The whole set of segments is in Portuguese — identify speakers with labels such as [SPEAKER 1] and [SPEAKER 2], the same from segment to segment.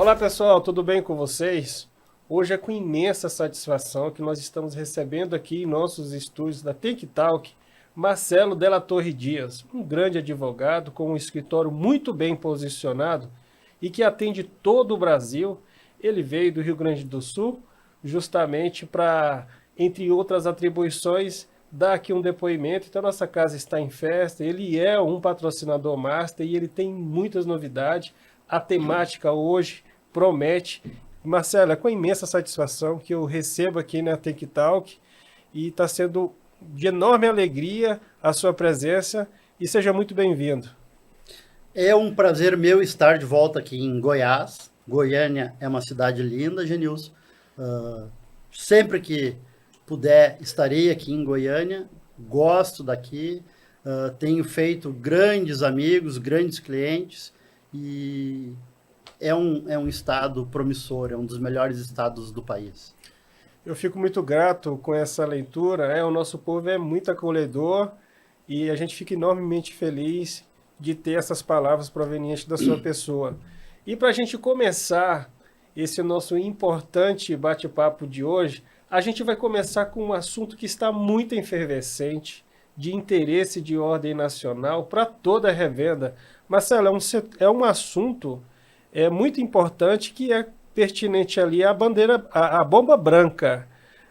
[SPEAKER 1] Olá pessoal, tudo bem com vocês? Hoje é com imensa satisfação que nós estamos recebendo aqui em nossos estúdios da Think Talk Marcelo Della Torre Dias, um grande advogado com um escritório muito bem posicionado e que atende todo o Brasil. Ele veio do Rio Grande do Sul justamente para, entre outras atribuições, dar aqui um depoimento. Então nossa casa está em festa, ele é um patrocinador master e ele tem muitas novidades. A temática hoje promete. Marcelo, é com imensa satisfação que eu recebo aqui na Think Talk e está sendo de enorme alegria a sua presença e seja muito bem-vindo.
[SPEAKER 2] É um prazer meu estar de volta aqui em Goiás. Goiânia é uma cidade linda, Genilson. Sempre que puder, estarei aqui em Goiânia. Gosto daqui. Tenho feito grandes amigos, grandes clientes e é um estado promissor, é um dos melhores estados do país.
[SPEAKER 1] Eu fico muito grato com essa leitura. O nosso povo é muito acolhedor e a gente fica enormemente feliz de ter essas palavras provenientes da sua pessoa. E para a gente começar esse nosso importante bate-papo de hoje, a gente vai começar com um assunto que está muito efervescente, de interesse de ordem nacional para toda a revenda. Marcelo, é um assunto muito importante que é pertinente ali a bandeira, a bomba branca,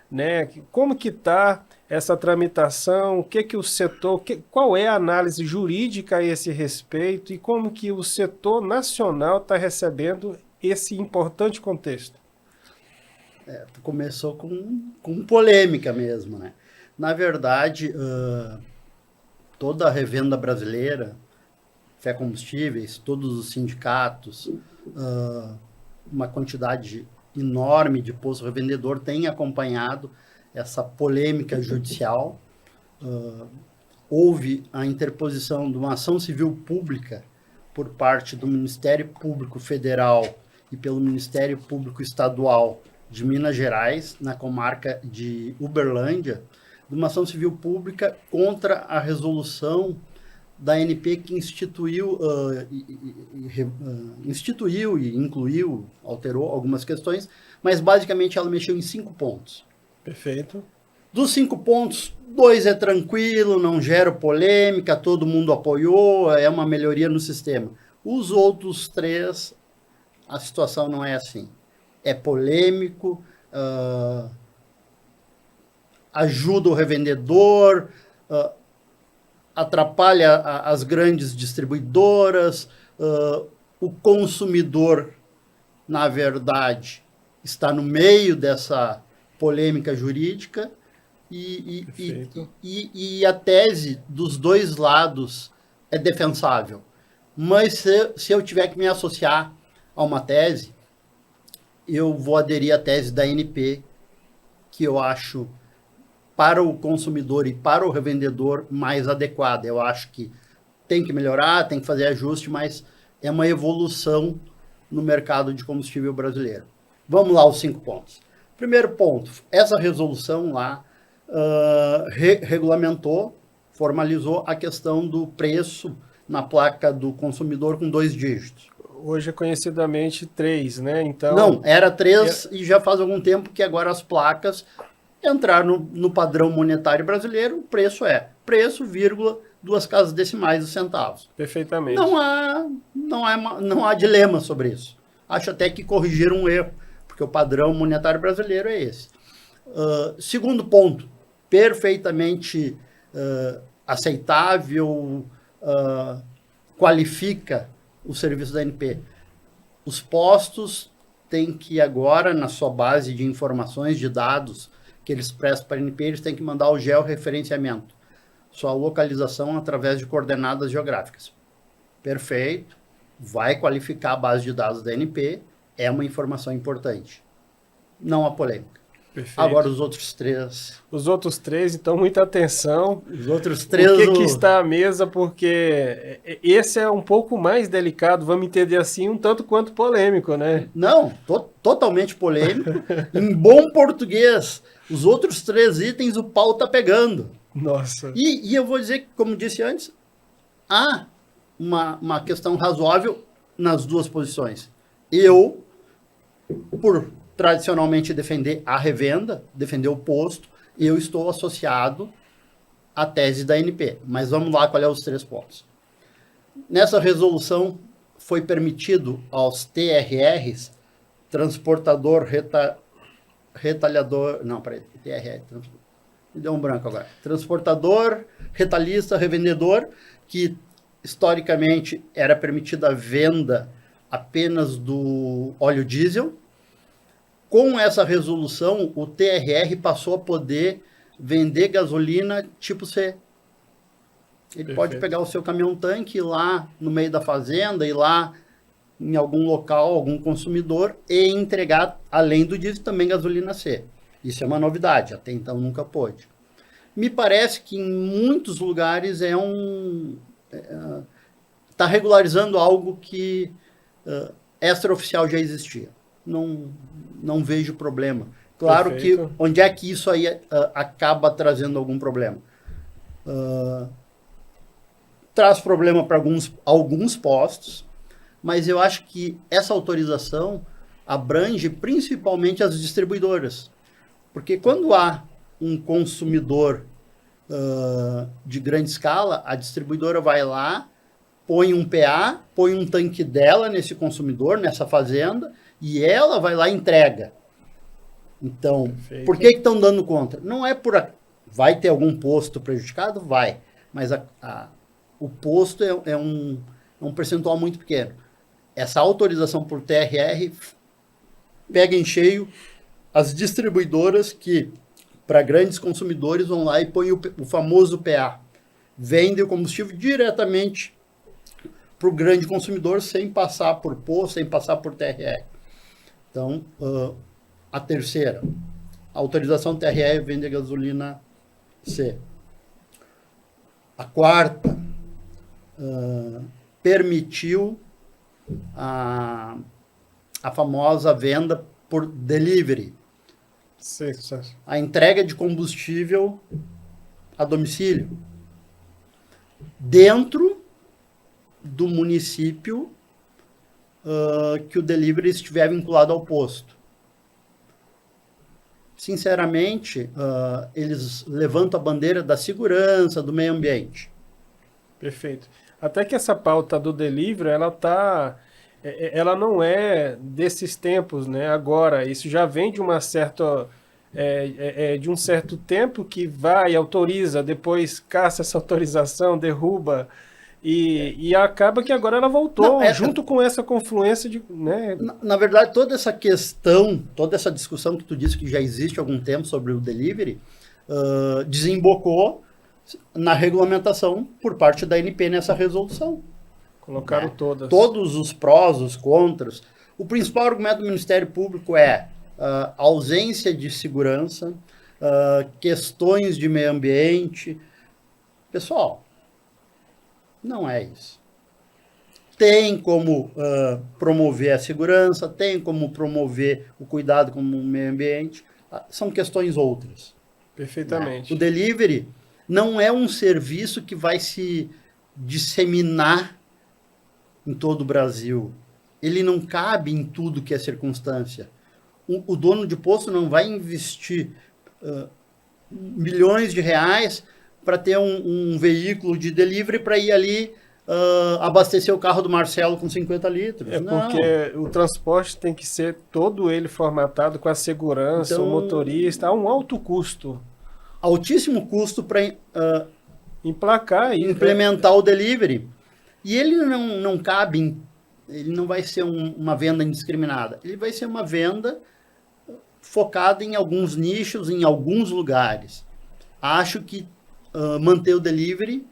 [SPEAKER 1] né? Como que está essa tramitação? O que o setor, qual é a análise jurídica a esse respeito e como que o setor nacional está recebendo esse importante contexto?
[SPEAKER 2] Começou com polêmica mesmo, né? Na verdade, toda a revenda brasileira, Fé Combustíveis, todos os sindicatos, uma quantidade enorme de posto revendedor tem acompanhado essa polêmica judicial. Houve a interposição de uma ação civil pública por parte do Ministério Público Federal e pelo Ministério Público Estadual de Minas Gerais, na comarca de Uberlândia, de uma ação civil pública contra a resolução da ANP que instituiu e incluiu, alterou algumas questões, mas basicamente ela mexeu em 5 pontos.
[SPEAKER 1] Perfeito.
[SPEAKER 2] Dos 5 pontos, 2 é tranquilo, não gera polêmica, todo mundo apoiou, é uma melhoria no sistema. Os outros 3, a situação não é assim. É polêmico, ajuda o revendedor, atrapalha as grandes distribuidoras, o consumidor, na verdade, está no meio dessa polêmica jurídica e a tese dos dois lados é defensável. Mas se eu tiver que me associar a uma tese, eu vou aderir à tese da ANP, que eu acho para o consumidor e para o revendedor mais adequada. Eu acho que tem que melhorar, tem que fazer ajuste, mas é uma evolução no mercado de combustível brasileiro. Vamos lá, os 5 pontos. Primeiro ponto, essa resolução lá regulamentou, formalizou a questão do preço na placa do consumidor com 2 dígitos.
[SPEAKER 1] Hoje é conhecidamente 3, né? Então,
[SPEAKER 2] não, era 3 e já faz algum tempo que agora as placas entraram no padrão monetário brasileiro, o preço é preço, vírgula, 2 casas decimais dos centavos.
[SPEAKER 1] Perfeitamente.
[SPEAKER 2] Não há dilema sobre isso. Acho até que corrigiram um erro, porque o padrão monetário brasileiro é esse. Segundo ponto, perfeitamente aceitável, qualifica o serviço da ANP. Os postos têm que agora, na sua base de informações, de dados, que eles prestam para a ANP, eles têm que mandar o georreferenciamento, sua localização através de coordenadas geográficas. Perfeito, vai qualificar a base de dados da ANP, é uma informação importante. Não há polêmica.
[SPEAKER 1] Perfeito.
[SPEAKER 2] Agora os outros 3.
[SPEAKER 1] Os outros 3, então, muita atenção.
[SPEAKER 2] Os outros 3...
[SPEAKER 1] O que está à mesa, porque esse é um pouco mais delicado, vamos entender assim, um tanto quanto polêmico, né?
[SPEAKER 2] Não, totalmente polêmico. Em bom português, os outros 3 itens o pau tá pegando.
[SPEAKER 1] Nossa.
[SPEAKER 2] E eu vou dizer que, como disse antes, há uma questão razoável nas 2 posições. Eu por tradicionalmente defender a revenda, defender o posto, eu estou associado à tese da ANP. Mas vamos lá, qual é os 3 pontos. Nessa resolução foi permitido aos TRRs, transportador, retalhador, não, peraí, TRR, me deu um branco agora. Transportador, retalhista, revendedor, que historicamente era permitida a venda apenas do óleo diesel. Com essa resolução, o TRR passou a poder vender gasolina tipo C. Ele pode pegar o seu caminhão-tanque, ir lá no meio da fazenda, ir lá em algum local, algum consumidor, e entregar, além do diesel, também gasolina C. Isso é uma novidade, até então nunca pôde. Me parece que em muitos lugares está regularizando algo que extraoficial já existia. Não vejo problema. Claro Perfeito. Que onde é que isso aí acaba trazendo algum problema? Traz problema para alguns postos, mas eu acho que essa autorização abrange principalmente as distribuidoras. Porque quando há um consumidor de grande escala, a distribuidora vai lá, põe um PA, põe um tanque dela nesse consumidor, nessa fazenda, e ela vai lá e entrega. Então, Perfeito. Por que estão dando contra? Não é por... Vai ter algum posto prejudicado? Vai. Mas o posto é um percentual muito pequeno. Essa autorização por TRR pega em cheio as distribuidoras que, para grandes consumidores, vão lá e põem o famoso PA. Vendem o combustível diretamente para o grande consumidor, sem passar por posto, sem passar por TRR. Então, a terceira, a autorização TRR vende a gasolina C. A quarta, permitiu a famosa venda por delivery.
[SPEAKER 1] Sim.
[SPEAKER 2] A entrega de combustível a domicílio. Dentro do município que o delivery estiver vinculado ao posto. Sinceramente, eles levantam a bandeira da segurança, do meio ambiente.
[SPEAKER 1] Perfeito. Até que essa pauta do delivery, ela não é desses tempos, né? Agora, isso já vem de uma certa... de um certo tempo que vai, autoriza, depois caça essa autorização, derruba... E acaba que agora ela voltou, junto com essa confluência de... Né?
[SPEAKER 2] Na verdade, toda essa questão, toda essa discussão que tu disse que já existe há algum tempo sobre o delivery, desembocou na regulamentação por parte da ANP nessa resolução.
[SPEAKER 1] Colocaram todas.
[SPEAKER 2] Todos os prós, os contras. O principal argumento do Ministério Público é ausência de segurança, questões de meio ambiente. Pessoal, não é isso. Tem como promover a segurança, tem como promover o cuidado com o meio ambiente. São questões outras.
[SPEAKER 1] Perfeitamente.
[SPEAKER 2] O delivery não é um serviço que vai se disseminar em todo o Brasil. Ele não cabe em tudo que é circunstância. O dono de posto não vai investir milhões de reais para ter um veículo de delivery para ir ali abastecer o carro do Marcelo com 50 litros.
[SPEAKER 1] Porque o transporte tem que ser todo ele formatado com a segurança, então, o motorista, a um alto custo.
[SPEAKER 2] Altíssimo custo para
[SPEAKER 1] emplacar e
[SPEAKER 2] implementar o delivery. E ele não cabe, ele não vai ser uma venda indiscriminada. Ele vai ser uma venda focada em alguns nichos, em alguns lugares. Acho que manter o delivery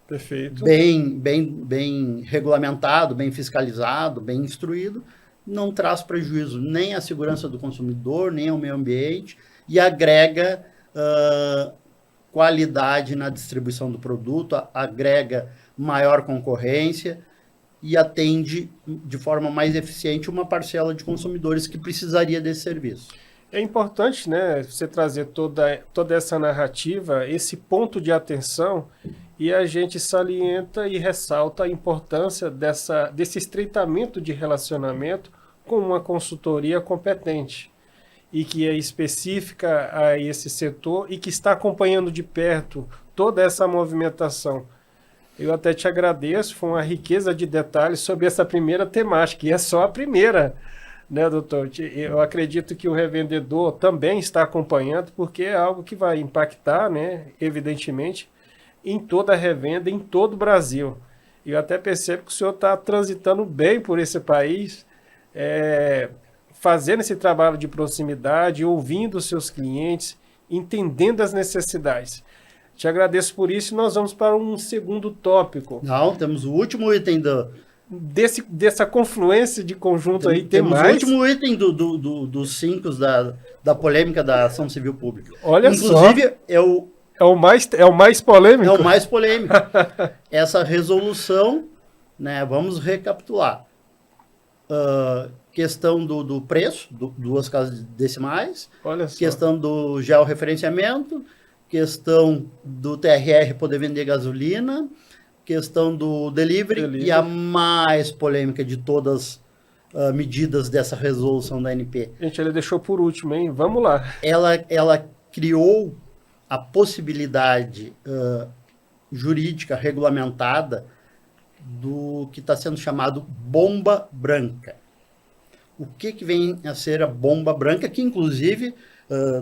[SPEAKER 1] Perfeito.
[SPEAKER 2] Bem regulamentado, bem fiscalizado, bem instruído, não traz prejuízo nem à segurança do consumidor, nem ao meio ambiente, e agrega qualidade na distribuição do produto, agrega maior concorrência e atende de forma mais eficiente uma parcela de consumidores que precisaria desse serviço.
[SPEAKER 1] É importante, né, você trazer toda essa narrativa, esse ponto de atenção, e a gente salienta e ressalta a importância desse estreitamento de relacionamento com uma consultoria competente e que é específica a esse setor e que está acompanhando de perto toda essa movimentação. Eu até te agradeço, foi uma riqueza de detalhes sobre essa primeira temática, e é só a primeira, né, doutor? Eu acredito que o revendedor também está acompanhando, porque é algo que vai impactar, né, evidentemente, em toda a revenda, em todo o Brasil. Eu até percebo que o senhor está transitando bem por esse país, é, fazendo esse trabalho de proximidade, ouvindo os seus clientes, entendendo as necessidades. Te agradeço por isso e nós vamos para um segundo tópico.
[SPEAKER 2] Não, temos o último item
[SPEAKER 1] Dessa confluência de conjunto aí, tem
[SPEAKER 2] temos
[SPEAKER 1] mais?
[SPEAKER 2] o último item dos 5 da polêmica da ação civil pública.
[SPEAKER 1] Olha
[SPEAKER 2] Inclusive,
[SPEAKER 1] só.
[SPEAKER 2] é o
[SPEAKER 1] É o mais polêmico?
[SPEAKER 2] É o mais polêmico. Essa resolução, né, vamos recapitular. Questão do preço, duas casas decimais.
[SPEAKER 1] Olha só.
[SPEAKER 2] Questão do georreferenciamento. Questão do TRR poder vender gasolina. Questão do delivery. E a mais polêmica de todas as medidas dessa resolução da ANP.
[SPEAKER 1] Gente, ele deixou por último, hein? Vamos lá.
[SPEAKER 2] Ela criou a possibilidade jurídica regulamentada do que está sendo chamado bomba branca. O que vem a ser a bomba branca? Que, inclusive,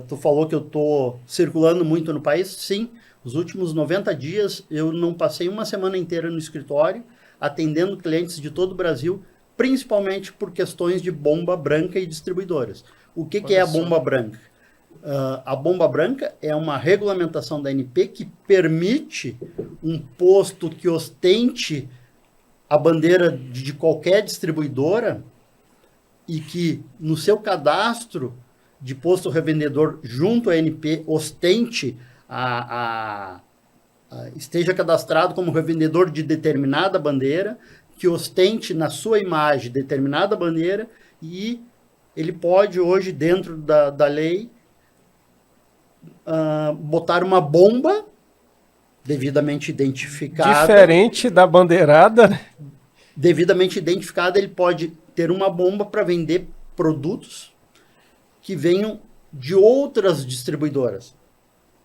[SPEAKER 2] tu falou que eu estou circulando muito no país. Sim, os últimos 90 dias eu não passei uma semana inteira no escritório atendendo clientes de todo o Brasil, principalmente por questões de bomba branca e distribuidoras. O que é a bomba branca? A bomba branca é uma regulamentação da ANP que permite um posto que ostente a bandeira de qualquer distribuidora e que no seu cadastro de posto revendedor junto à ANP ostente esteja cadastrado como revendedor de determinada bandeira, que ostente na sua imagem determinada bandeira, e ele pode hoje, dentro da lei, botar uma bomba devidamente identificada.
[SPEAKER 1] Diferente da bandeirada, né?
[SPEAKER 2] Devidamente identificada, ele pode ter uma bomba para vender produtos que venham de outras distribuidoras.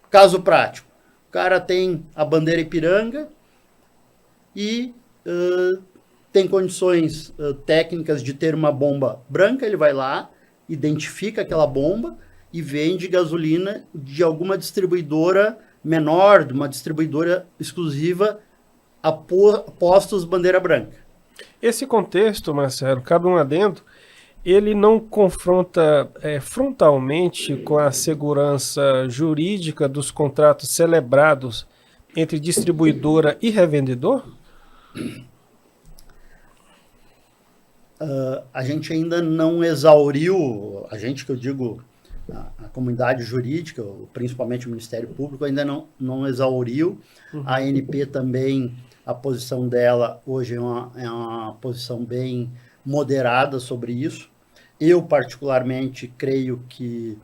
[SPEAKER 2] Caso prático, o cara tem a bandeira Ipiranga e tem condições técnicas de ter uma bomba branca, ele vai lá, identifica aquela bomba e vende gasolina de alguma distribuidora menor, de uma distribuidora exclusiva a postos bandeira branca.
[SPEAKER 1] Esse contexto, Marcelo, cabe um adendo, ele não confronta frontalmente com a segurança jurídica dos contratos celebrados entre distribuidora e revendedor?
[SPEAKER 2] A gente ainda não exauriu, a gente que eu digo, a comunidade jurídica, principalmente o Ministério Público, ainda não exauriu. Uhum. A ANP também, a posição dela hoje é uma posição bem moderada sobre isso. Eu, particularmente, creio que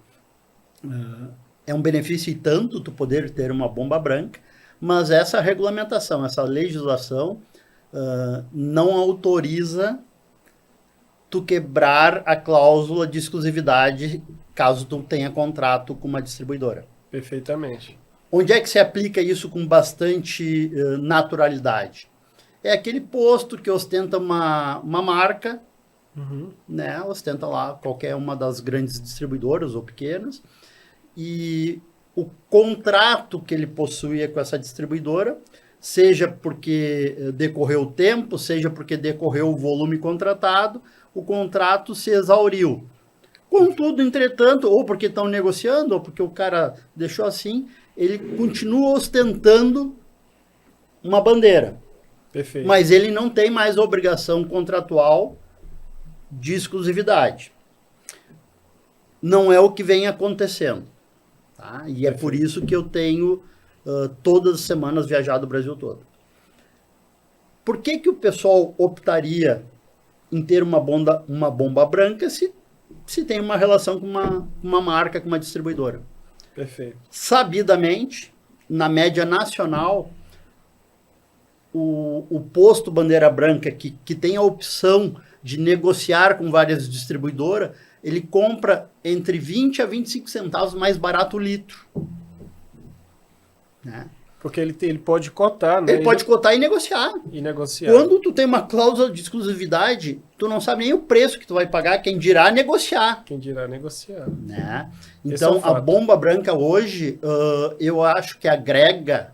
[SPEAKER 2] é um benefício e tanto tu poder ter uma bomba branca, mas essa regulamentação, essa legislação não autoriza tu quebrar a cláusula de exclusividade caso tu tenha contrato com uma distribuidora.
[SPEAKER 1] Perfeitamente.
[SPEAKER 2] Onde é que se aplica isso com bastante naturalidade? É aquele posto que ostenta uma marca, uhum, né? Ostenta lá qualquer uma das grandes distribuidoras ou pequenas, e o contrato que ele possuía com essa distribuidora, seja porque decorreu o tempo, seja porque decorreu o volume contratado, o contrato se exauriu. Contudo, entretanto, ou porque estão negociando, ou porque o cara deixou assim, ele continua ostentando uma bandeira.
[SPEAKER 1] Perfeito.
[SPEAKER 2] Mas ele não tem mais obrigação contratual de exclusividade. Não é o que vem acontecendo. Tá? E Perfeito. É por isso que eu tenho todas as semanas viajado o Brasil todo. Por que o pessoal optaria em ter uma bomba branca se tem uma relação com uma marca, com uma distribuidora?
[SPEAKER 1] Perfeito.
[SPEAKER 2] Sabidamente, na média nacional, o posto bandeira branca que tem a opção de negociar com várias distribuidoras, ele compra entre 20 a 25 centavos mais barato o litro. Né?
[SPEAKER 1] Porque ele pode cotar, né?
[SPEAKER 2] Ele pode cotar e negociar.
[SPEAKER 1] E negociar.
[SPEAKER 2] Quando tu tem uma cláusula de exclusividade, tu não sabe nem o preço que tu vai pagar, quem dirá negociar.
[SPEAKER 1] Quem dirá negociar.
[SPEAKER 2] Né?
[SPEAKER 1] Esse é
[SPEAKER 2] Então,
[SPEAKER 1] um fato.
[SPEAKER 2] a bomba branca hoje, eu acho que agrega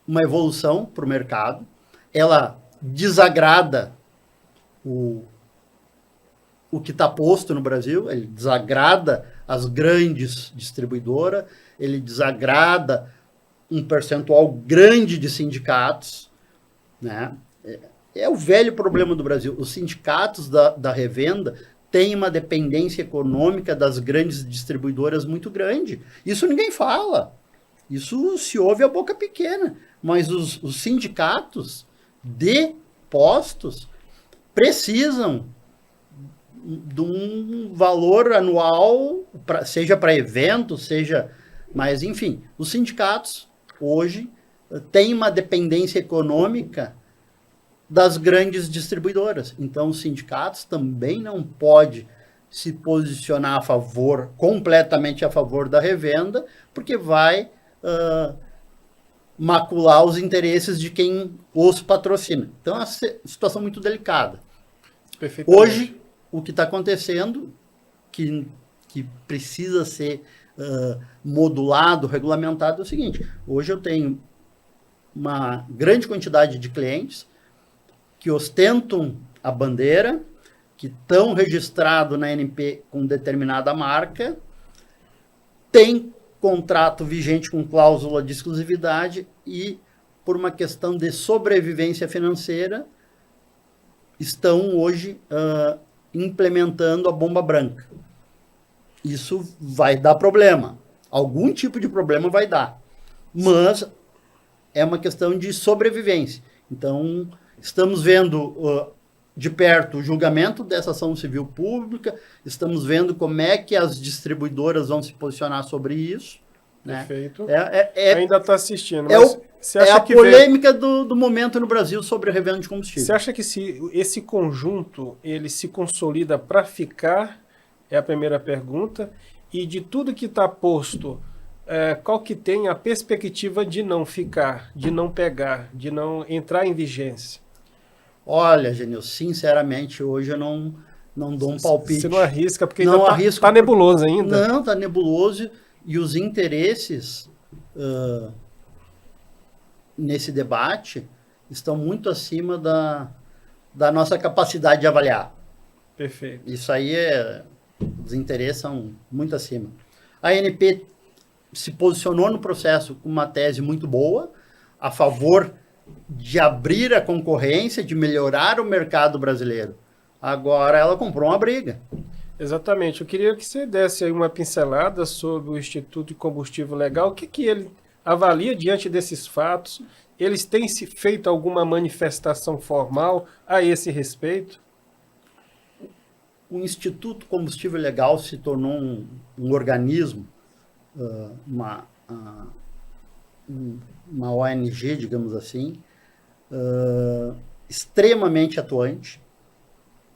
[SPEAKER 2] uma evolução para o mercado. Ela desagrada o que está posto no Brasil, ele desagrada as grandes distribuidoras, ele desagrada um percentual grande de sindicatos, né? É o velho problema do Brasil. Os sindicatos da revenda têm uma dependência econômica das grandes distribuidoras muito grande. Isso ninguém fala. Isso se ouve a boca pequena. Mas os sindicatos de postos precisam de um valor anual, seja para eventos, seja... Mas, enfim, os sindicatos hoje têm uma dependência econômica das grandes distribuidoras. Então, os sindicatos também não podem se posicionar completamente a favor da revenda, porque vai macular os interesses de quem os patrocina. Então, é uma situação muito delicada. Hoje, o que está acontecendo, que precisa ser modulado, regulamentado, é o seguinte: hoje eu tenho uma grande quantidade de clientes que ostentam a bandeira, que estão registrados na NP com determinada marca, tem contrato vigente com cláusula de exclusividade e, por uma questão de sobrevivência financeira, estão hoje implementando a bomba branca. Isso vai dar problema. Algum tipo de problema vai dar. Mas é uma questão de sobrevivência. Então, estamos vendo de perto o julgamento dessa ação civil pública, estamos vendo como é que as distribuidoras vão se posicionar sobre isso.
[SPEAKER 1] Perfeito.
[SPEAKER 2] Né?
[SPEAKER 1] Ainda está assistindo.
[SPEAKER 2] É a polêmica do momento no Brasil sobre a revenda de combustível.
[SPEAKER 1] Você acha que esse conjunto ele se consolida para ficar? É a primeira pergunta. E de tudo que está posto, qual que tem a perspectiva de não ficar, de não pegar, de não entrar em vigência?
[SPEAKER 2] Olha, Genil, sinceramente, hoje eu não dou um palpite.
[SPEAKER 1] Você não arrisca, porque ainda está nebuloso ainda.
[SPEAKER 2] Não, está nebuloso. E os interesses nesse debate estão muito acima da nossa capacidade de avaliar.
[SPEAKER 1] Perfeito.
[SPEAKER 2] Isso aí os interesses são muito acima. A ANP se posicionou no processo com uma tese muito boa, a favor de abrir a concorrência, de melhorar o mercado brasileiro. Agora ela comprou uma briga.
[SPEAKER 1] Exatamente. Eu queria que você desse aí uma pincelada sobre o Instituto de Combustível Legal. O que ele avalia diante desses fatos? Eles têm feito alguma manifestação formal a esse respeito?
[SPEAKER 2] O Instituto Combustível Legal se tornou um organismo, uma ONG, digamos assim, extremamente atuante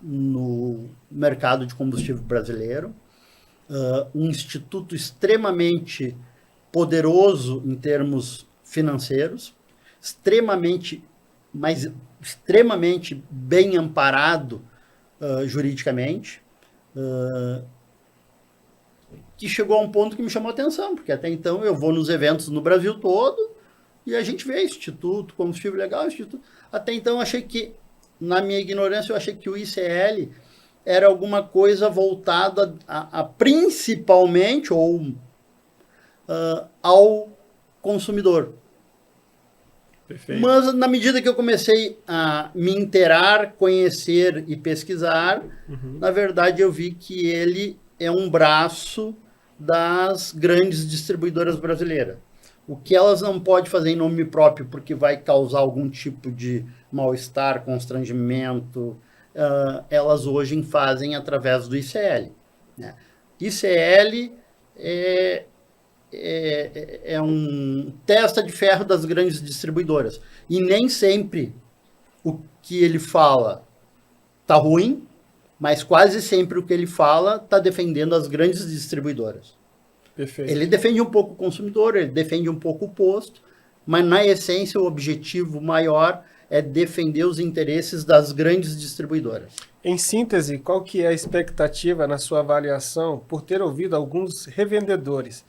[SPEAKER 2] no mercado de combustível brasileiro, um instituto extremamente poderoso em termos financeiros, extremamente bem amparado juridicamente, que chegou a um ponto que me chamou a atenção, porque até então eu vou nos eventos no Brasil todo e a gente vê Instituto Combustível Legal, Instituto. Até então eu achei que, na minha ignorância, eu achei que o ICL era alguma coisa voltada a principalmente ao consumidor.
[SPEAKER 1] Perfeito.
[SPEAKER 2] Mas na medida que eu comecei a me inteirar, conhecer e pesquisar, na verdade eu vi que ele é um braço das grandes distribuidoras brasileiras. O que elas não podem fazer em nome próprio porque vai causar algum tipo de mal-estar, constrangimento, elas hoje fazem através do ICL. Né? ICL é um testa de ferro das grandes distribuidoras. E nem sempre o que ele fala tá ruim, mas quase sempre o que ele fala está defendendo as grandes distribuidoras.
[SPEAKER 1] Perfeito.
[SPEAKER 2] Ele defende um pouco o consumidor, ele defende um pouco o posto, mas na essência o objetivo maior é defender os interesses das grandes distribuidoras.
[SPEAKER 1] Em síntese, qual que é a expectativa na sua avaliação por ter ouvido alguns revendedores?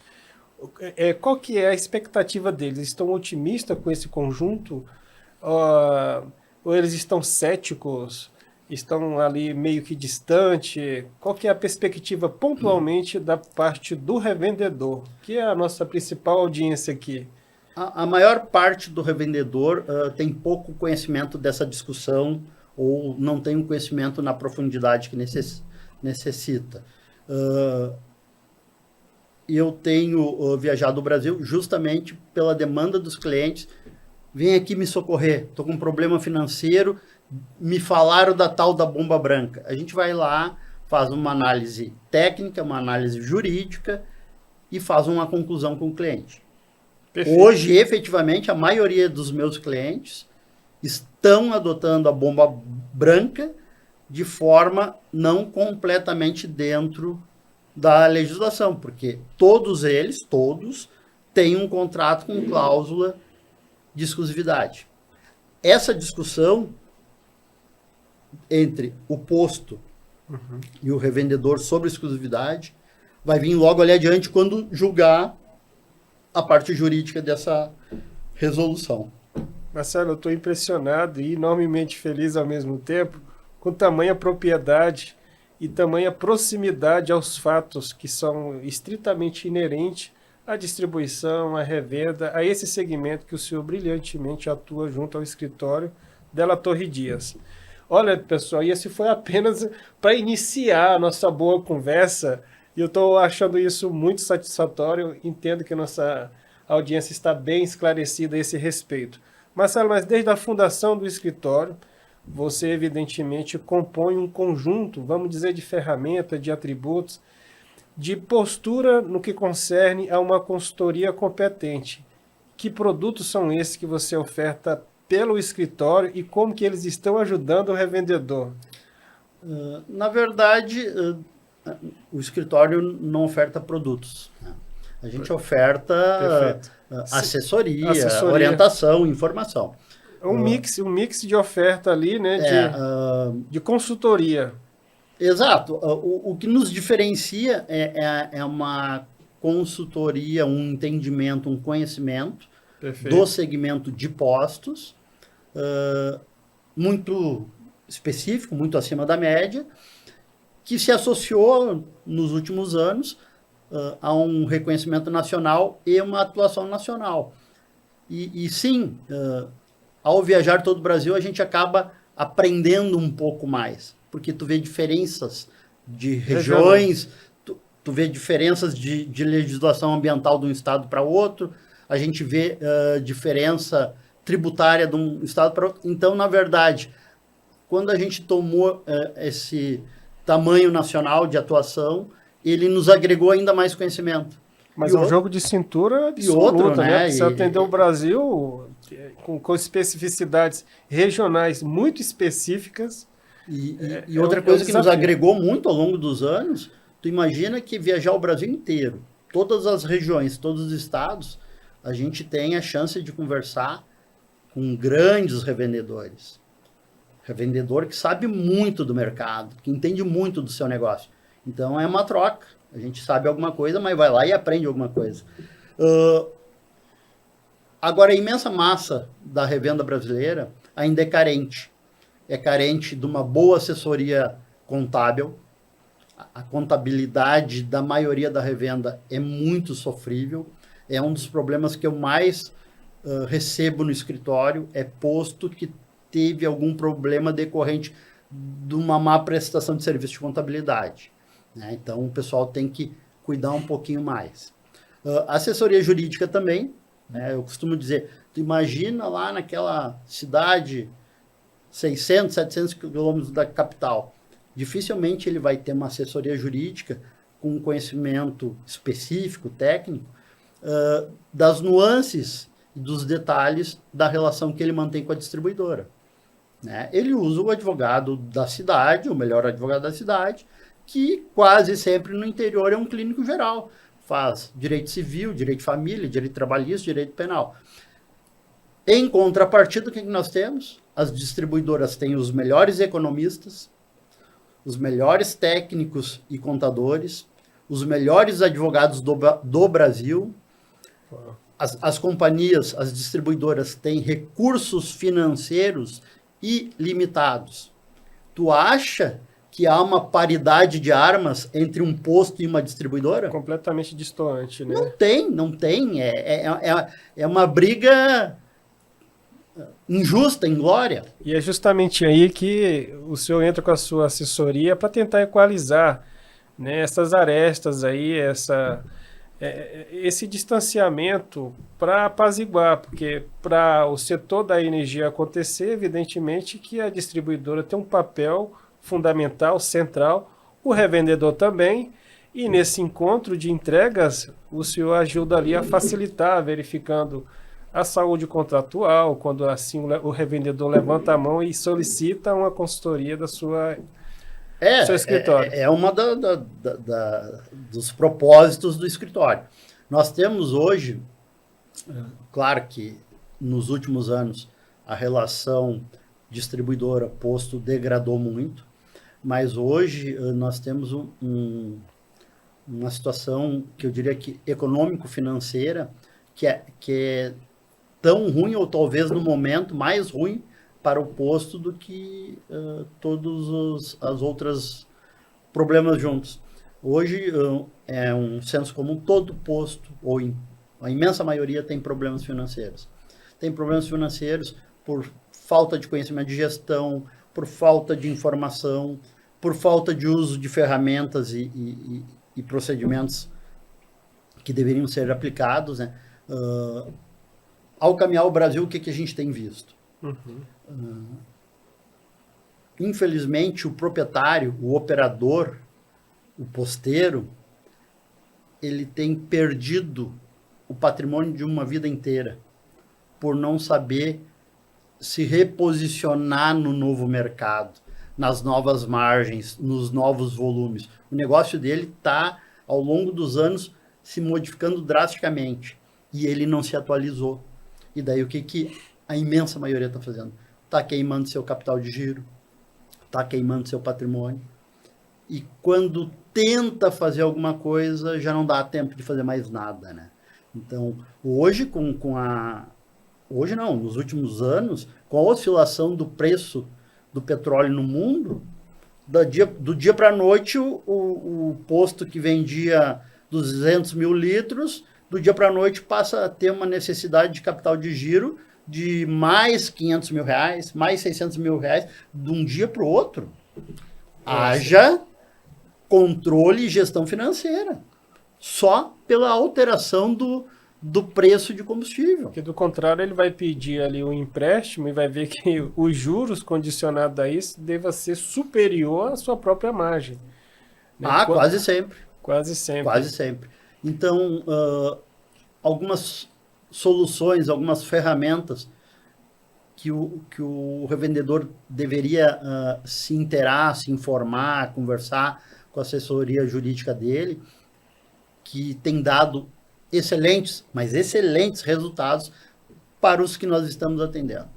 [SPEAKER 1] Qual que é a expectativa deles? Estão otimistas com esse conjunto? Ou eles estão céticos? Estão ali meio que distante? Qual que é a perspectiva pontualmente da parte do revendedor, que é a nossa principal audiência aqui?
[SPEAKER 2] A maior parte do revendedor tem pouco conhecimento dessa discussão ou não tem um conhecimento na profundidade que necessita. Eu tenho viajado o Brasil justamente pela demanda dos clientes. Vem aqui me socorrer, estou com um problema financeiro, me falaram da tal da bomba branca. A gente vai lá, faz uma análise técnica, uma análise jurídica e faz uma conclusão com o cliente. Perfeito. Hoje, efetivamente, a maioria dos meus clientes estão adotando a bomba branca de forma não completamente dentro da legislação, porque todos têm um contrato com cláusula de exclusividade. Essa discussão entre o posto e o revendedor sobre exclusividade vai vir logo ali adiante quando julgar a parte jurídica dessa resolução.
[SPEAKER 1] Marcelo, eu estou impressionado e enormemente feliz ao mesmo tempo com tamanha propriedade e tamanha proximidade aos fatos que são estritamente inerentes à distribuição, à revenda, a esse segmento que o senhor brilhantemente atua junto ao escritório Della Torre Dias. Olha, pessoal, e esse foi apenas para iniciar a nossa boa conversa. E eu estou achando isso muito satisfatório. Entendo que nossa audiência está bem esclarecida a esse respeito. Marcelo, mas desde a fundação do escritório, você evidentemente compõe um conjunto, vamos dizer, de ferramentas, de atributos, de postura no que concerne a uma consultoria competente. Que produtos são esses que você oferta pelo escritório e como que eles estão ajudando o revendedor?
[SPEAKER 2] Na verdade, o escritório não oferta produtos. A gente oferta assessoria, orientação, informação.
[SPEAKER 1] Um mix de oferta ali, né, de consultoria.
[SPEAKER 2] Exato. O que nos diferencia é uma consultoria, um entendimento, um conhecimento do segmento de postos, muito específico, muito acima da média, que se associou nos últimos anos a um reconhecimento nacional e uma atuação nacional. E sim, ao viajar todo o Brasil, a gente acaba aprendendo um pouco mais, porque tu vê diferenças de regiões, tu vê diferenças de legislação ambiental de um estado para outro, a gente vê diferença tributária de um estado para outro. Então, na verdade, quando a gente tomou esse tamanho nacional de atuação, ele nos agregou ainda mais conhecimento.
[SPEAKER 1] Mas é um jogo de cintura absoluto, né? Você atendeu o Brasil com especificidades regionais muito específicas.
[SPEAKER 2] E outra coisa que nos agregou muito ao longo dos anos, tu imagina que viajar o Brasil inteiro, todas as regiões, todos os estados, a gente tem a chance de conversar com grandes revendedores. Revendedor que sabe muito do mercado, que entende muito do seu negócio. Então é uma troca. A gente sabe alguma coisa, mas vai lá e aprende alguma coisa. Agora, a imensa massa da revenda brasileira ainda é carente. É carente de uma boa assessoria contábil. A contabilidade da maioria da revenda é muito sofrível. É um dos problemas que eu mais recebo no escritório. É posto que teve algum problema decorrente de uma má prestação de serviço de contabilidade. Né? Então, o pessoal tem que cuidar um pouquinho mais. Assessoria jurídica também, né? Eu costumo dizer, tu imagina lá naquela cidade, 600, 700 quilômetros da capital, dificilmente ele vai ter uma assessoria jurídica com um conhecimento específico, técnico, das nuances e dos detalhes da relação que ele mantém com a distribuidora. né? Ele usa o advogado da cidade, o melhor advogado da cidade, que quase sempre no interior é um clínico geral. Faz direito civil, direito de família, direito trabalhista, direito penal. Em contrapartida, o que nós temos? As distribuidoras têm os melhores economistas, os melhores técnicos e contadores, os melhores advogados do Brasil. As companhias, as distribuidoras têm recursos financeiros ilimitados. Tu acha que há uma paridade de armas entre um posto e uma distribuidora?
[SPEAKER 1] Completamente distoante, né?
[SPEAKER 2] Não tem. É uma briga injusta, inglória.
[SPEAKER 1] E é justamente aí que o senhor entra com a sua assessoria para tentar equalizar, né, essas arestas aí, esse distanciamento para apaziguar, porque para o setor da energia acontecer, evidentemente que a distribuidora tem um papel fundamental, central, o revendedor também, e nesse encontro de entregas, o senhor ajuda ali a facilitar, verificando a saúde contratual, quando assim o revendedor levanta a mão e solicita uma consultoria do seu escritório.
[SPEAKER 2] É uma dos propósitos do escritório. Nós temos hoje, claro que nos últimos anos a relação distribuidora-posto degradou muito, mas hoje nós temos uma situação que eu diria que econômico-financeira que é tão ruim, ou talvez no momento mais ruim para o posto do que todos os outros problemas juntos. Hoje é um senso comum, todo posto, ou a imensa maioria, tem problemas financeiros. Tem problemas financeiros por falta de conhecimento de gestão, por falta de informação, por falta de uso de ferramentas e procedimentos que deveriam ser aplicados, né? Ao caminhar o Brasil, o que a gente tem visto? Infelizmente, o proprietário, o operador, o posteiro, ele tem perdido o patrimônio de uma vida inteira por não saber se reposicionar no novo mercado, nas novas margens, nos novos volumes. O negócio dele está, ao longo dos anos, se modificando drasticamente e ele não se atualizou. E daí o que a imensa maioria está fazendo? Está queimando seu capital de giro, está queimando seu patrimônio. E quando tenta fazer alguma coisa, já não dá tempo de fazer mais nada, né? Então, hoje, hoje não, nos últimos anos, com a oscilação do preço do petróleo no mundo, do dia para a noite, o posto que vendia 200 mil litros, do dia para a noite passa a ter uma necessidade de capital de giro de mais 500 mil reais, mais 600 mil reais, de um dia para o outro. Haja controle e gestão financeira. Só pela alteração do preço de combustível.
[SPEAKER 1] Porque do contrário, ele vai pedir ali um empréstimo e vai ver que os juros condicionados a isso deva ser superior à sua própria margem. Né?
[SPEAKER 2] Quase sempre.
[SPEAKER 1] Quase sempre.
[SPEAKER 2] Quase sempre. Então, algumas soluções, algumas ferramentas que o revendedor deveria se inteirar, se informar, conversar com a assessoria jurídica dele, que tem dado excelentes, mas excelentes resultados para os que nós estamos atendendo.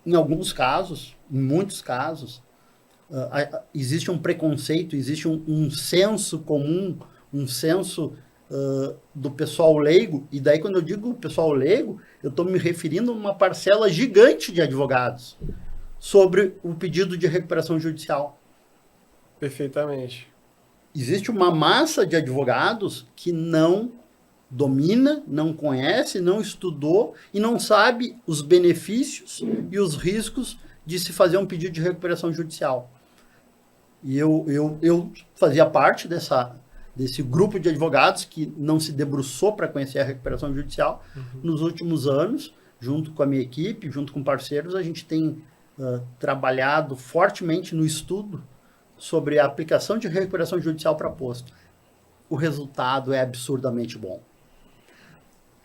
[SPEAKER 2] Em alguns casos, em muitos casos, existe um preconceito, existe um senso comum, um senso do pessoal leigo, e daí quando eu digo pessoal leigo, eu estou me referindo a uma parcela gigante de advogados sobre o pedido de recuperação judicial.
[SPEAKER 1] Perfeitamente.
[SPEAKER 2] Existe uma massa de advogados que não domina, não conhece, não estudou e não sabe os benefícios e os riscos de se fazer um pedido de recuperação judicial. E eu fazia parte desse grupo de advogados que não se debruçou para conhecer a recuperação judicial. Nos últimos anos, junto com a minha equipe, junto com parceiros, a gente tem trabalhado fortemente no estudo sobre a aplicação de recuperação judicial para posto. O resultado é absurdamente bom.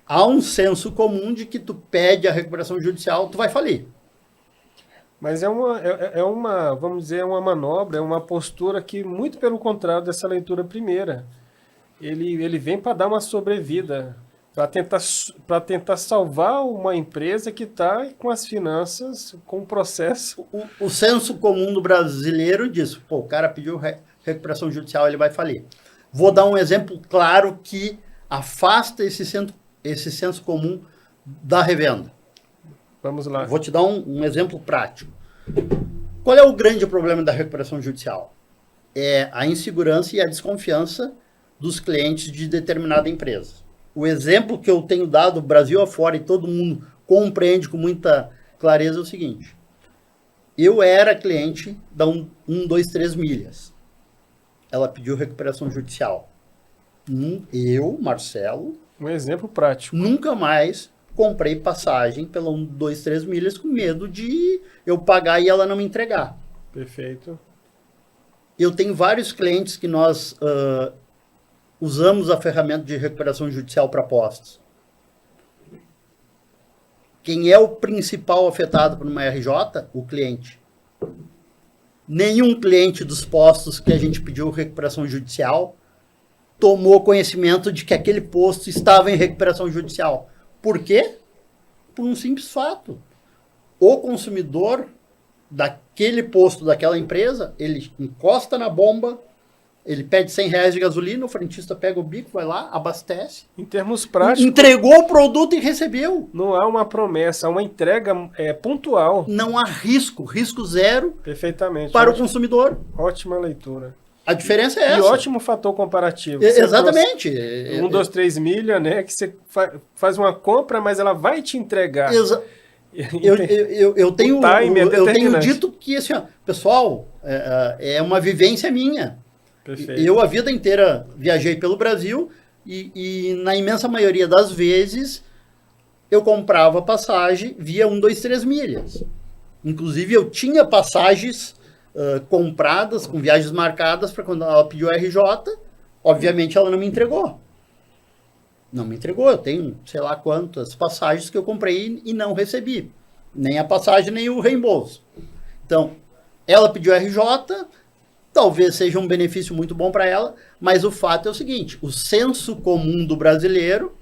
[SPEAKER 2] Há um senso comum de que tu pede a recuperação judicial, tu vai falir.
[SPEAKER 1] Mas vamos dizer, é uma manobra, é uma postura que, muito pelo contrário dessa leitura primeira, ele vem para dar uma sobrevida, para tentar salvar uma empresa que está com as finanças, com o processo.
[SPEAKER 2] O senso comum do brasileiro diz, pô, o cara pediu recuperação judicial, ele vai falir. Vou dar um exemplo claro que afasta esse senso comum da revenda.
[SPEAKER 1] Vamos lá.
[SPEAKER 2] Vou te dar um exemplo prático. Qual é o grande problema da recuperação judicial? É a insegurança e a desconfiança dos clientes de determinada empresa. O exemplo que eu tenho dado Brasil afora e todo mundo compreende com muita clareza é o seguinte. Eu era cliente da 123 Milhas. Ela pediu recuperação judicial. Eu, Marcelo,
[SPEAKER 1] Um exemplo prático.
[SPEAKER 2] nunca mais comprei passagem pela 123 Milhas com medo de eu pagar e ela não me entregar.
[SPEAKER 1] Perfeito.
[SPEAKER 2] Eu tenho vários clientes que nós usamos a ferramenta de recuperação judicial para postos. Quem é o principal afetado por uma RJ? O cliente. Nenhum cliente dos postos que a gente pediu recuperação judicial tomou conhecimento de que aquele posto estava em recuperação judicial. Por quê? Por um simples fato. O consumidor daquele posto, daquela empresa, ele encosta na bomba, ele pede R$100 de gasolina, o frentista pega o bico, vai lá, abastece.
[SPEAKER 1] Em termos práticos,
[SPEAKER 2] Entregou o produto e recebeu.
[SPEAKER 1] não há uma promessa, há uma entrega pontual.
[SPEAKER 2] Não há risco zero
[SPEAKER 1] Perfeitamente.
[SPEAKER 2] para o consumidor.
[SPEAKER 1] Ótima leitura.
[SPEAKER 2] A diferença é
[SPEAKER 1] E
[SPEAKER 2] essa.
[SPEAKER 1] ótimo fator comparativo.
[SPEAKER 2] Exatamente.
[SPEAKER 1] 2, 3 milha, né? Que você faz uma compra, mas ela vai te entregar.
[SPEAKER 2] Eu tenho dito que, assim, ó, pessoal, é uma vivência minha.
[SPEAKER 1] Perfeito.
[SPEAKER 2] Eu a vida inteira viajei pelo Brasil e na imensa maioria das vezes eu comprava passagem via 123 Milhas. Inclusive eu tinha passagens compradas, com viagens marcadas para quando ela pediu RJ, obviamente ela não me entregou. Não me entregou, eu tenho sei lá quantas passagens que eu comprei e não recebi. Nem a passagem, nem o reembolso. Então, ela pediu RJ, talvez seja um benefício muito bom para ela, mas o fato é o seguinte, o senso comum do brasileiro,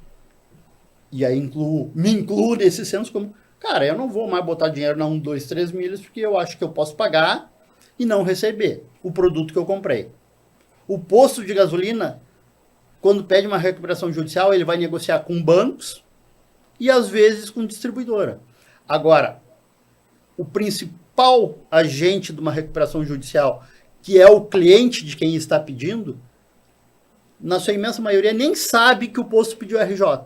[SPEAKER 2] e aí me incluo nesse senso comum, cara, eu não vou mais botar dinheiro na 123 Milhas porque eu acho que eu posso pagar e não receber o produto que eu comprei. O posto de gasolina, quando pede uma recuperação judicial, ele vai negociar com bancos e às vezes com distribuidora. Agora, o principal agente de uma recuperação judicial, que é o cliente de quem está pedindo, na sua imensa maioria nem sabe que o posto pediu RJ.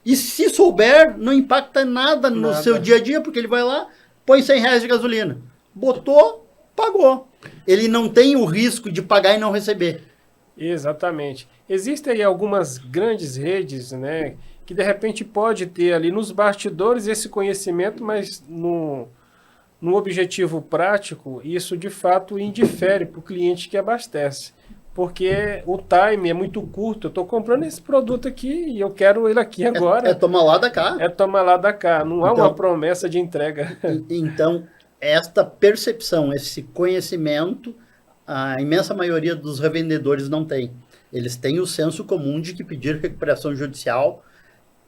[SPEAKER 2] E se souber, não impacta nada no seu dia a dia, porque ele vai lá, põe R$100 de gasolina. Botou, pagou. Ele não tem o risco de pagar e não receber.
[SPEAKER 1] Exatamente. Existem aí algumas grandes redes, né, que de repente pode ter ali nos bastidores esse conhecimento, mas no objetivo prático, isso de fato indifere para o cliente que abastece. Porque o time é muito curto. Eu estou comprando esse produto aqui e eu quero ele aqui agora.
[SPEAKER 2] É tomar lá da cá.
[SPEAKER 1] É tomar lá da cá. Não há uma promessa de entrega.
[SPEAKER 2] Então, esta percepção, esse conhecimento, a imensa maioria dos revendedores não tem. Eles têm o senso comum de que pedir recuperação judicial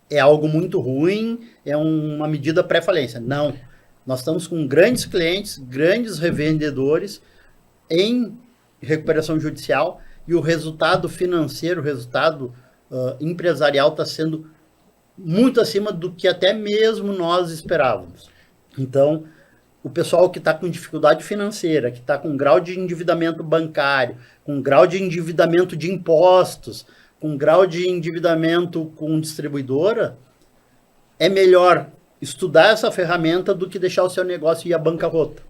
[SPEAKER 2] é algo muito ruim, é uma medida pré-falência. Não. Nós estamos com grandes clientes, grandes revendedores em recuperação judicial e o resultado financeiro, o resultado empresarial está sendo muito acima do que até mesmo nós esperávamos. Então, o pessoal que está com dificuldade financeira, que está com grau de endividamento bancário, com grau de endividamento de impostos, com grau de endividamento com distribuidora, é melhor estudar essa ferramenta do que deixar o seu negócio ir à bancarrota.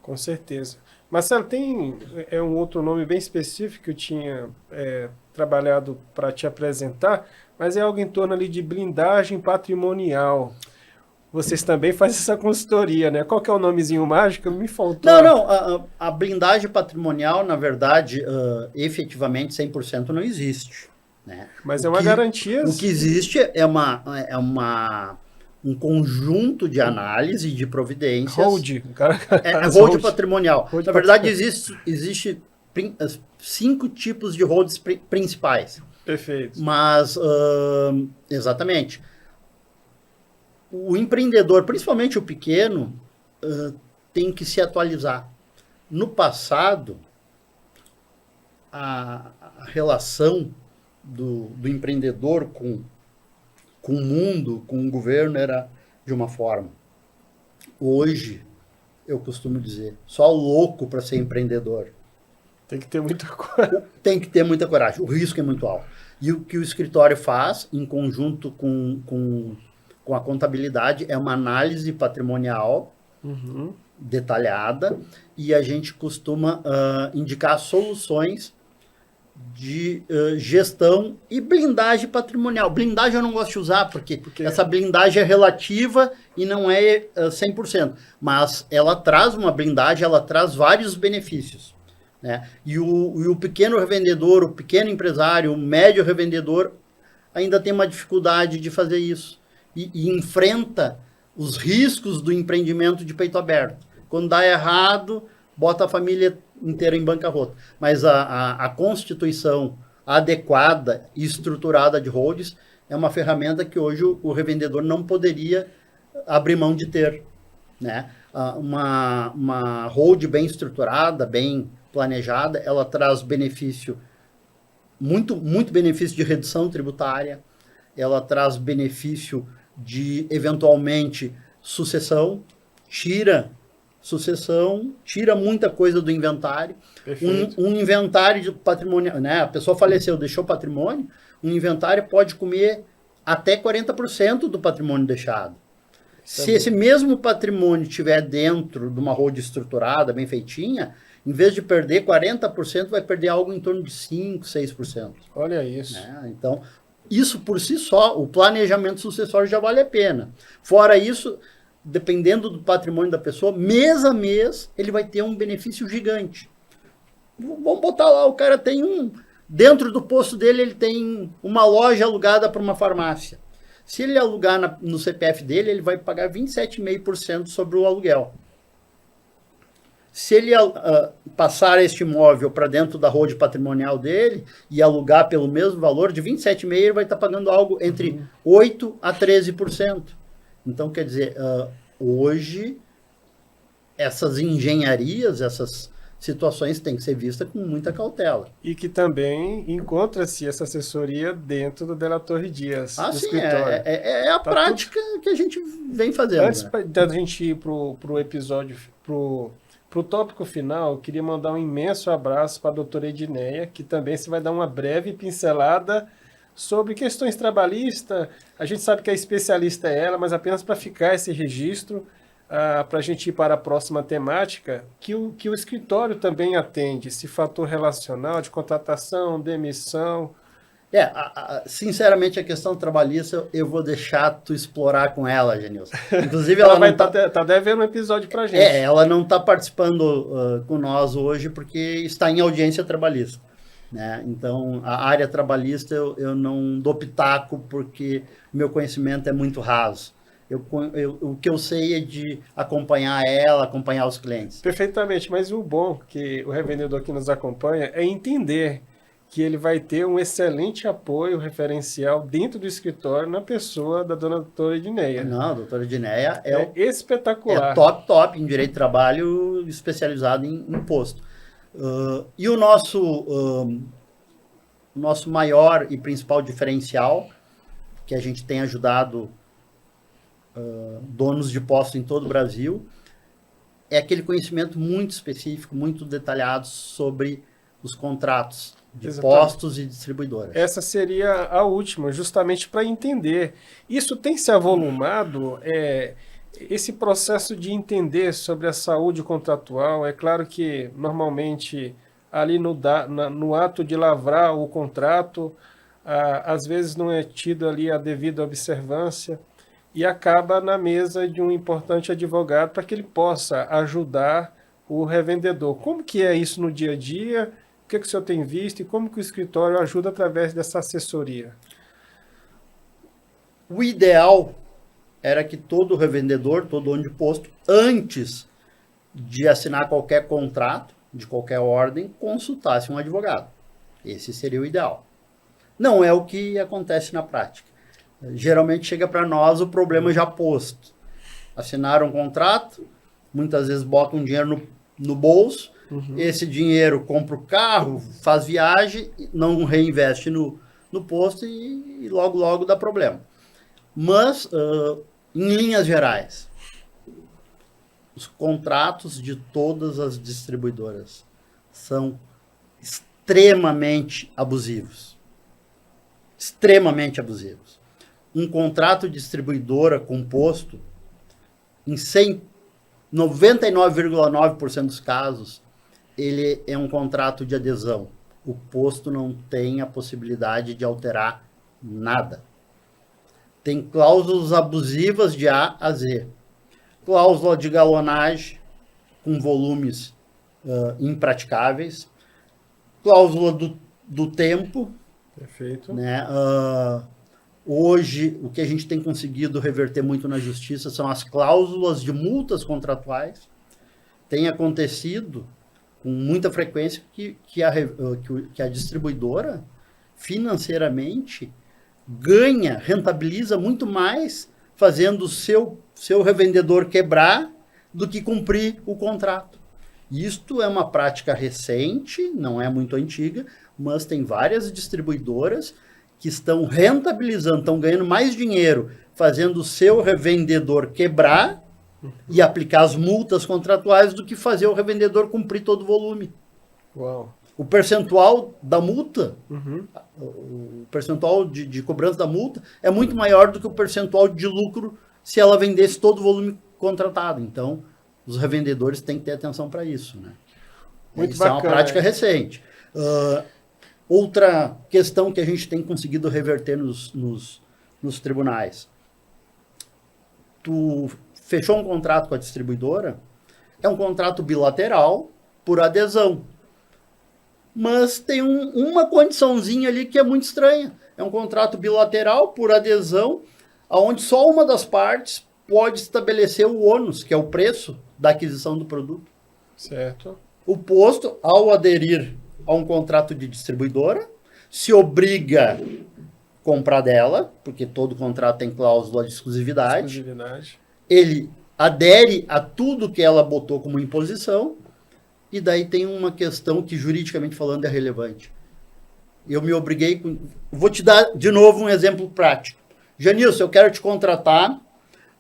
[SPEAKER 1] Com certeza. Marcelo, tem um outro nome bem específico que eu tinha trabalhado para te apresentar, mas é algo em torno ali de blindagem patrimonial. Vocês também fazem essa consultoria, né? Qual que é o nomezinho mágico? Me faltou.
[SPEAKER 2] Não. A blindagem patrimonial, na verdade, efetivamente 100% não existe. Né?
[SPEAKER 1] Mas é uma garantia.
[SPEAKER 2] O que existe é uma um conjunto de análise de providências.
[SPEAKER 1] Hold, o cara
[SPEAKER 2] Hold patrimonial.
[SPEAKER 1] Hold
[SPEAKER 2] Na verdade, existe 5 tipos de holds principais.
[SPEAKER 1] Perfeito.
[SPEAKER 2] Mas, exatamente, o empreendedor, principalmente o pequeno, tem que se atualizar. No passado, a relação do empreendedor com o mundo, com o governo, era de uma forma. Hoje, eu costumo dizer, só louco para ser empreendedor.
[SPEAKER 1] Tem que ter muita coragem.
[SPEAKER 2] Tem que ter muita coragem. O risco é muito alto. E o que o escritório faz, em conjunto com a contabilidade, é uma análise patrimonial detalhada, e a gente costuma indicar soluções de gestão e blindagem patrimonial. Blindagem eu não gosto de usar, porque essa blindagem é relativa e não é 100%. Mas ela traz uma blindagem, ela traz vários benefícios. Né? E o pequeno revendedor, o pequeno empresário, o médio revendedor, ainda tem uma dificuldade de fazer isso. E enfrenta os riscos do empreendimento de peito aberto. Quando dá errado, bota a família inteira em bancarrota. Mas a constituição adequada e estruturada de holds é uma ferramenta que hoje o revendedor não poderia abrir mão de ter. Né? Uma hold bem estruturada, bem planejada, ela traz benefício, muito benefício de redução tributária, ela traz benefício de, eventualmente, sucessão, tira muita coisa do inventário. Um inventário de patrimônio, né? A pessoa faleceu, deixou patrimônio, um inventário pode comer até 40% do patrimônio deixado. Se esse mesmo patrimônio estiver dentro de uma hold estruturada, bem feitinha, em vez de perder 40%, vai perder algo em torno de 5%, 6%.
[SPEAKER 1] Olha isso.
[SPEAKER 2] Né? Então, isso por si só, o planejamento sucessório já vale a pena. Fora isso, dependendo do patrimônio da pessoa, mês a mês, ele vai ter um benefício gigante. Vamos botar lá, o cara tem dentro do posto dele, ele tem uma loja alugada para uma farmácia. Se ele alugar no CPF dele, ele vai pagar 27,5% sobre o aluguel. Se ele passar este imóvel para dentro da hold patrimonial dele e alugar pelo mesmo valor, de 27,5%, ele vai estar pagando algo entre 8% a 13%. Então, quer dizer, hoje, essas engenharias, essas situações têm que ser vistas com muita cautela.
[SPEAKER 1] E que também encontra-se essa assessoria dentro do Della Torre Dias, do
[SPEAKER 2] sim,
[SPEAKER 1] escritório.
[SPEAKER 2] É a prática que a gente vem fazendo.
[SPEAKER 1] Antes da gente ir para o episódio, para o tópico final, eu queria mandar um imenso abraço para a doutora Edneia, que também se vai dar uma breve pincelada sobre questões trabalhistas. A gente sabe que a especialista é ela, mas apenas para ficar esse registro, para a gente ir para a próxima temática, que o escritório também atende, esse fator relacional de contratação, demissão.
[SPEAKER 2] Sinceramente, a questão trabalhista eu vou deixar tu explorar com ela, Genilson. Inclusive,
[SPEAKER 1] ela vai tá devendo um episódio para a gente.
[SPEAKER 2] Ela não está participando com nós hoje porque está em audiência trabalhista. Né? Então, a área trabalhista eu não dou pitaco porque meu conhecimento é muito raso. O que eu sei é de acompanhar ela, acompanhar os clientes.
[SPEAKER 1] Perfeitamente, mas o bom que o revendedor que nos acompanha é entender que ele vai ter um excelente apoio referencial dentro do escritório na pessoa da dona doutora Edneia.
[SPEAKER 2] Não, a doutora Edneia
[SPEAKER 1] é espetacular.
[SPEAKER 2] É top em direito de trabalho, especializado em imposto. E o nosso maior e principal diferencial, que a gente tem ajudado donos de postos em todo o Brasil, é aquele conhecimento muito específico, muito detalhado sobre os contratos de postos e distribuidoras.
[SPEAKER 1] Essa seria a última, justamente para entender. Isso tem se avolumado, esse processo de entender sobre a saúde contratual. É claro que, normalmente, ali no ato de lavrar o contrato, às vezes não é tido ali a devida observância e acaba na mesa de um importante advogado para que ele possa ajudar o revendedor. Como que é isso no dia a dia? O que o senhor tem visto e como que o escritório ajuda através dessa assessoria?
[SPEAKER 2] O ideal era que todo revendedor, todo dono de posto, antes de assinar qualquer contrato, de qualquer ordem, consultasse um advogado. Esse seria o ideal. Não é o que acontece na prática. Geralmente chega para nós o problema já posto. Assinaram um contrato, muitas vezes botam dinheiro no bolso, esse dinheiro compra o carro, faz viagem, não reinveste no posto e logo dá problema. Mas, em linhas gerais, os contratos de todas as distribuidoras são extremamente abusivos. Extremamente abusivos. Um contrato de distribuidora com posto, em 99,9% dos casos, ele é um contrato de adesão. O posto não tem a possibilidade de alterar nada. Tem cláusulas abusivas de A a Z. Cláusula de galonagem com volumes impraticáveis. Cláusula do tempo.
[SPEAKER 1] Perfeito.
[SPEAKER 2] Né? Hoje, o que a gente tem conseguido reverter muito na justiça são as cláusulas de multas contratuais. Tem acontecido com muita frequência que a distribuidora, financeiramente, rentabiliza muito mais fazendo o seu revendedor quebrar do que cumprir o contrato. Isto é uma prática recente, não é muito antiga, mas tem várias distribuidoras que estão rentabilizando, estão ganhando mais dinheiro fazendo o seu revendedor quebrar e aplicar as multas contratuais do que fazer o revendedor cumprir todo o volume.
[SPEAKER 1] Uau.
[SPEAKER 2] O percentual da multa, o percentual de cobrança da multa é muito maior do que o percentual de lucro se ela vendesse todo o volume contratado. Então, os revendedores têm que ter atenção para isso. Né?
[SPEAKER 1] Muito
[SPEAKER 2] isso
[SPEAKER 1] bacana,
[SPEAKER 2] é uma prática recente. Outra questão que a gente tem conseguido reverter nos tribunais. Tu fechou um contrato com a distribuidora, é um contrato bilateral por adesão. Mas tem uma condiçãozinha ali que é muito estranha. É um contrato bilateral por adesão, onde só uma das partes pode estabelecer o ônus, que é o preço da aquisição do produto.
[SPEAKER 1] Certo.
[SPEAKER 2] O posto, ao aderir a um contrato de distribuidora, se obriga a comprar dela, porque todo contrato tem cláusula de exclusividade. Ele adere a tudo que ela botou como imposição. E daí tem uma questão que, juridicamente falando, é relevante. Eu me obriguei... Vou te dar, de novo, um exemplo prático. Janilson, eu quero te contratar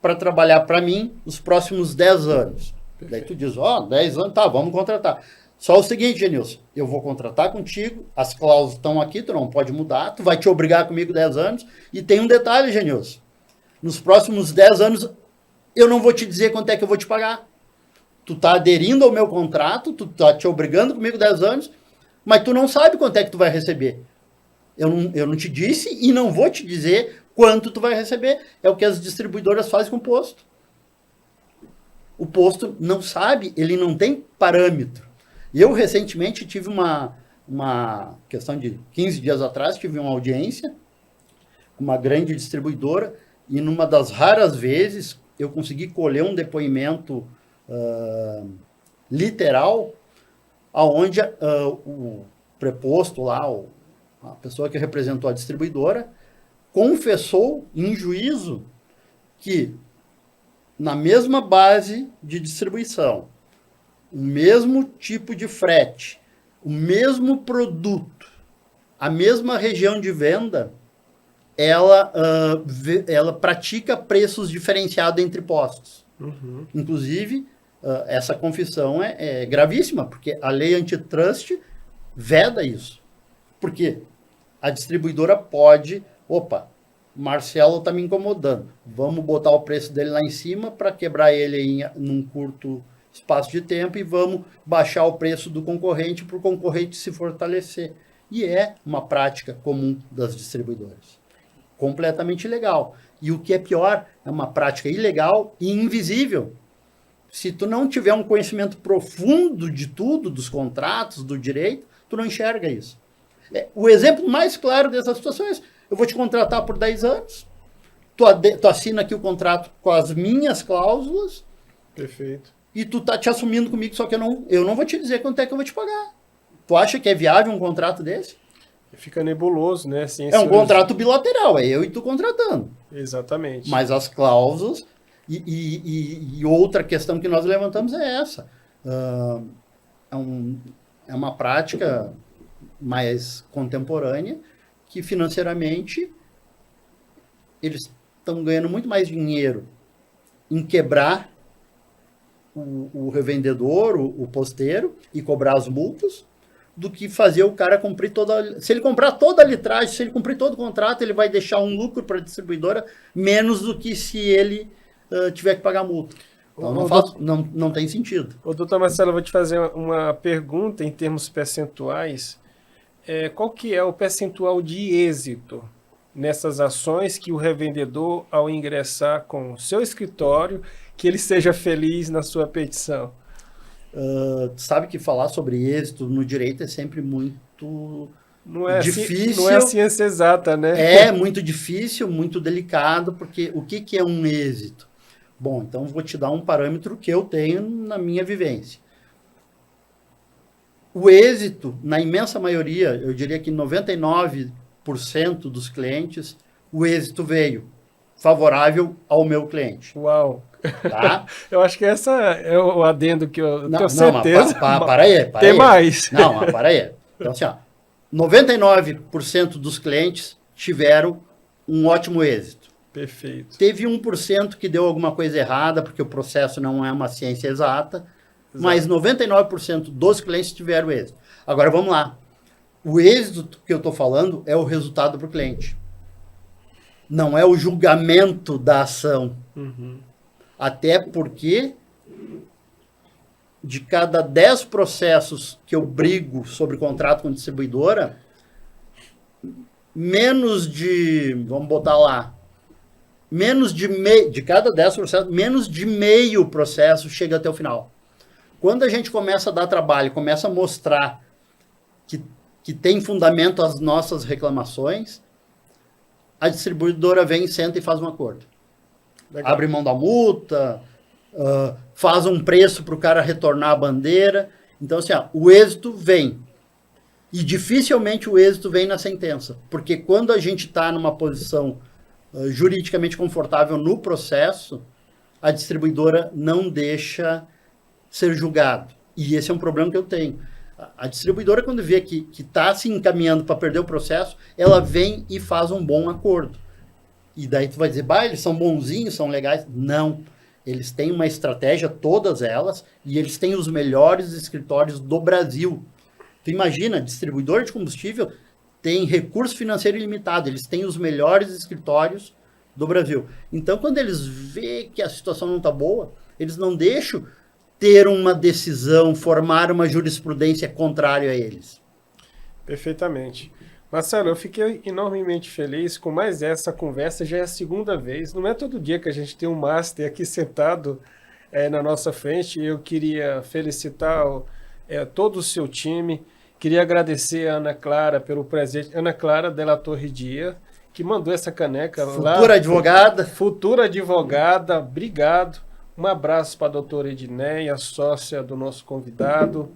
[SPEAKER 2] para trabalhar para mim os próximos 10 anos. Perfeito. Daí tu diz, 10 anos, tá, vamos contratar. Só o seguinte, Janilson, eu vou contratar contigo, as cláusulas estão aqui, tu não pode mudar, tu vai te obrigar comigo 10 anos. E tem um detalhe, Janilson. Nos próximos 10 anos, eu não vou te dizer quanto é que eu vou te pagar. Tu tá aderindo ao meu contrato, tu tá te obrigando comigo 10 anos, mas tu não sabe quanto é que tu vai receber. Eu não te disse e não vou te dizer quanto tu vai receber. É o que as distribuidoras fazem com o posto. O posto não sabe, ele não tem parâmetro. Eu, recentemente, tive uma questão de 15 dias atrás, tive uma audiência com uma grande distribuidora e numa das raras vezes eu consegui colher um depoimento literal, aonde o preposto lá, a pessoa que representou a distribuidora, confessou em juízo que na mesma base de distribuição, o mesmo tipo de frete, o mesmo produto, a mesma região de venda, ela pratica preços diferenciados entre postos. Inclusive, essa confissão é gravíssima, porque a lei antitrust veda isso. Porque a distribuidora pode, Marcelo está me incomodando, vamos botar o preço dele lá em cima para quebrar ele num curto espaço de tempo e vamos baixar o preço do concorrente para o concorrente se fortalecer. E é uma prática comum das distribuidoras. Completamente ilegal. E o que é pior, é uma prática ilegal e invisível. Se tu não tiver um conhecimento profundo de tudo, dos contratos, do direito, tu não enxerga isso. O exemplo mais claro dessas situações, eu vou te contratar por 10 anos, tu assina aqui o contrato com as minhas cláusulas
[SPEAKER 1] Perfeito.
[SPEAKER 2] e tu tá te assumindo comigo, só que eu não vou te dizer quanto é que eu vou te pagar. Tu acha que é viável um contrato desse?
[SPEAKER 1] Fica nebuloso, né?
[SPEAKER 2] É um contrato bilateral, é eu e tu contratando.
[SPEAKER 1] Exatamente.
[SPEAKER 2] Mas as cláusulas e outra questão que nós levantamos é essa. É uma prática mais contemporânea que financeiramente eles estão ganhando muito mais dinheiro em quebrar o revendedor, o posteiro, e cobrar as multas, do que fazer o cara cumprir toda... Se ele comprar toda a litragem, se ele cumprir todo o contrato, ele vai deixar um lucro para a distribuidora menos do que se ele tiver que pagar multa. Então não tem sentido.
[SPEAKER 1] Ô, doutor Marcelo, eu vou te fazer uma pergunta em termos percentuais. Qual que é o percentual de êxito nessas ações que o revendedor, ao ingressar com o seu escritório, que ele seja feliz na sua petição?
[SPEAKER 2] Sabe que falar sobre êxito no direito é sempre muito difícil.
[SPEAKER 1] Não é a ciência exata, né?
[SPEAKER 2] É muito difícil, muito delicado, porque o que é um êxito? Bom, então vou te dar um parâmetro que eu tenho na minha vivência. O êxito, na imensa maioria, eu diria que 99% dos clientes, o êxito veio favorável ao meu cliente.
[SPEAKER 1] Uau!
[SPEAKER 2] Tá?
[SPEAKER 1] Eu acho que essa é o adendo que eu tenho certeza.
[SPEAKER 2] Para aí.
[SPEAKER 1] Tem mais.
[SPEAKER 2] Não, mas para aí. Então, assim, ó, 99% dos clientes tiveram um ótimo êxito.
[SPEAKER 1] Perfeito.
[SPEAKER 2] Teve 1% que deu alguma coisa errada, porque o processo não é uma ciência exata, mas 99% dos clientes tiveram êxito. Agora, vamos lá. O êxito que eu estou falando é o resultado para o cliente. Não é o julgamento da ação.
[SPEAKER 1] Uhum.
[SPEAKER 2] Até porque de cada 10 processos que eu brigo sobre contrato com distribuidora, menos de, vamos botar lá, de cada 10 processos, menos de meio processo chega até o final. Quando a gente começa a dar trabalho, começa a mostrar que tem fundamento as nossas reclamações, a distribuidora vem, senta e faz um acordo. Legal. Abre mão da multa, faz um preço para o cara retornar a bandeira. Então, assim, o êxito vem. E dificilmente o êxito vem na sentença. Porque quando a gente está numa posição juridicamente confortável no processo, a distribuidora não deixa ser julgado. E esse é um problema que eu tenho. A distribuidora, quando vê que está se encaminhando para perder o processo, ela vem e faz um bom acordo. E daí tu vai dizer, eles são bonzinhos, são legais. Não. Eles têm uma estratégia, todas elas, e eles têm os melhores escritórios do Brasil. Tu imagina, distribuidor de combustível tem recurso financeiro ilimitado. Eles têm os melhores escritórios do Brasil. Então, quando eles vê que a situação não está boa, eles não deixam ter uma decisão, formar uma jurisprudência contrária a eles.
[SPEAKER 1] Perfeitamente. Marcelo, eu fiquei enormemente feliz com mais essa conversa, já é a segunda vez. Não é todo dia que a gente tem um master aqui sentado na nossa frente. Eu queria felicitar todo o seu time. Queria agradecer a Ana Clara pelo presente. Ana Clara Della Torre Dia, que mandou essa caneca lá.
[SPEAKER 2] Futura advogada.
[SPEAKER 1] Futura advogada, obrigado. Um abraço para a doutora Edneia, sócia do nosso convidado,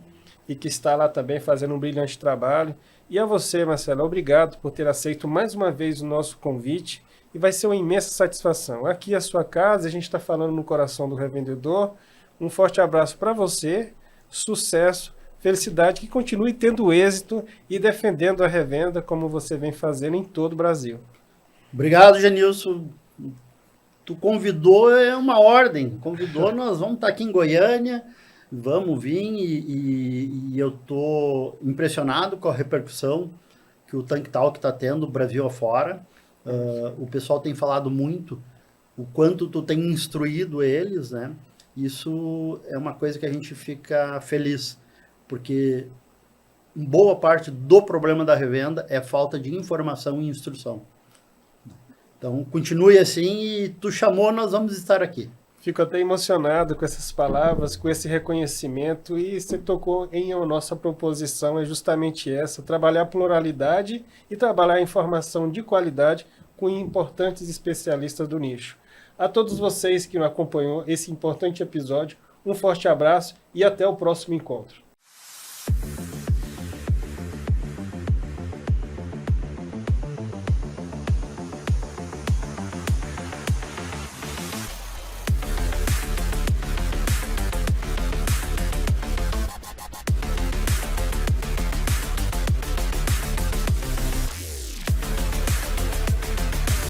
[SPEAKER 1] e que está lá também fazendo um brilhante trabalho. E a você, Marcelo, obrigado por ter aceito mais uma vez o nosso convite, e vai ser uma imensa satisfação. Aqui é a sua casa, a gente está falando no coração do revendedor. Um forte abraço para você, sucesso, felicidade, que continue tendo êxito e defendendo a revenda como você vem fazendo em todo o Brasil.
[SPEAKER 2] Obrigado, Genilson. Tu convidou, é uma ordem. Convidou, nós vamos estar aqui em Goiânia, vamos vir e eu estou impressionado com a repercussão que o Tank Talk está tendo Brasil afora. O pessoal tem falado muito o quanto tu tem instruído eles, né? Isso é uma coisa que a gente fica feliz, porque boa parte do problema da revenda é falta de informação e instrução. Então, continue assim e tu chamou, nós vamos estar aqui.
[SPEAKER 1] Fico até emocionado com essas palavras, com esse reconhecimento, e você tocou em a nossa proposição, é justamente essa, trabalhar a pluralidade e trabalhar a informação de qualidade com importantes especialistas do nicho. A todos vocês que acompanhou esse importante episódio, um forte abraço e até o próximo encontro.